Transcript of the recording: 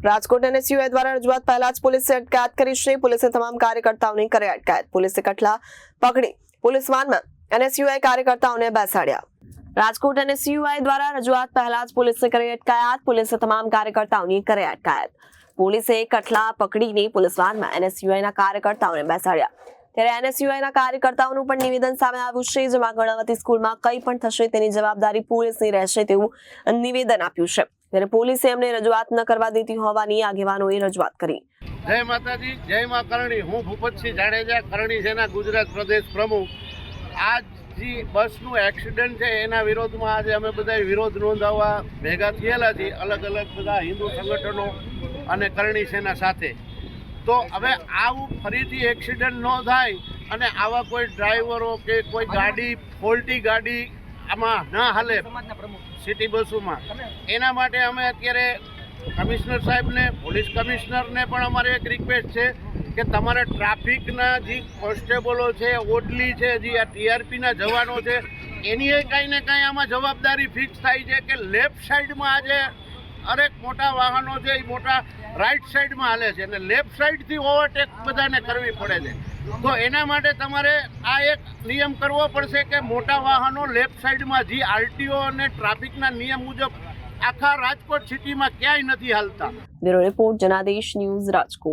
Rajkot NSUI દ્વારા રજૂઆત પહેલા જ પોલીસે અટકાયત કરી છે। પોલીસે તમામ કાર્યકર્તાઓની કરી અટકાયત। પોલીસે કઠલા પકડી પોલીસ વાનમાં એનએસયુઆઈ કાર્યકર્તાઓને બેસાડ્યા। રાજકોટ એનએસયુઆઈ દ્વારા રજૂઆત પહેલા જ પોલીસે કરી અટકાયત। પોલીસે તમામ કાર્યકર્તાઓની કરી અટકાયત। પોલીસે કઠલા પકડીને પોલીસ વાનમાં એનએસયુઆઈના કાર્યકર્તાઓને બેસાડ્યા। ત્યારે એનએસયુઆઈના કાર્યકર્તાઓનું પણ નિવેદન સામે આવ્યું છે, જેમાં કર્ણાવતી સ્કૂલમાં કંઈ પણ થશે તેની જવાબદારી પોલીસની રહેશે તેવું નિવેદન આપ્યું છે। ત્યારે પોલીસે એમને રજૂઆત ન કરવા દેતી હોવાની આગેવાનોએ રજૂઆત કરી। જય માતાજી, જય મા કરણી। હું ભૂપતસિંહ જાડેજા, કરણી સેના ગુજરાત પ્રદેશ પ્રમુખ। આજ જે બસનું એક્સિડન્ટ છે એના વિરોધમાં આજે અમે બધા વિરોધ નોંધાવવા ભેગા થયેલા છીએ, અલગ અલગ બધા હિન્દુ સંગઠનો અને કરણી સેના સાથે। તો હવે આવું ફરીથી એક્સિડન્ટ ન થાય અને આવા કોઈ ડ્રાઈવરો કે કોઈ ગાડી ફોલ્ટી ગાડી આમાં ન હાલે સિટી બસોમાં, એના માટે અમે અત્યારે કમિશનર સાહેબને, પોલીસ કમિશનરને પણ અમારે એક રિક્વેસ્ટ છે કે તમારે ટ્રાફિકના જે કોન્સ્ટેબલો છે, ઓડલી છે, જે આ ટીઆરપીના જવાનો છે, એની કાંઈ ને કાંઈ આમાં જવાબદારી ફિક્સ થાય છે કે લેફ્ટ સાઈડમાં આજે અનેક મોટા વાહનો છે એ મોટા રાઈટ સાઈડમાં હાલે છે અને લેફ્ટ સાઈડથી ઓવરટેક બધાને કરવી પડે છે। તો એના માટે તમારે આ એક નિયમ કરવો પડશે કે મોટા વાહનો લેફ્ટ સાઈડમાં, જે આરટીઓ અને ટ્રાફિકના નિયમ મુજબ આખા રાજકોટ સિટીમાં ક્યાંય નથી હાલતા। Bureau report, Janadesh news, Rajkot.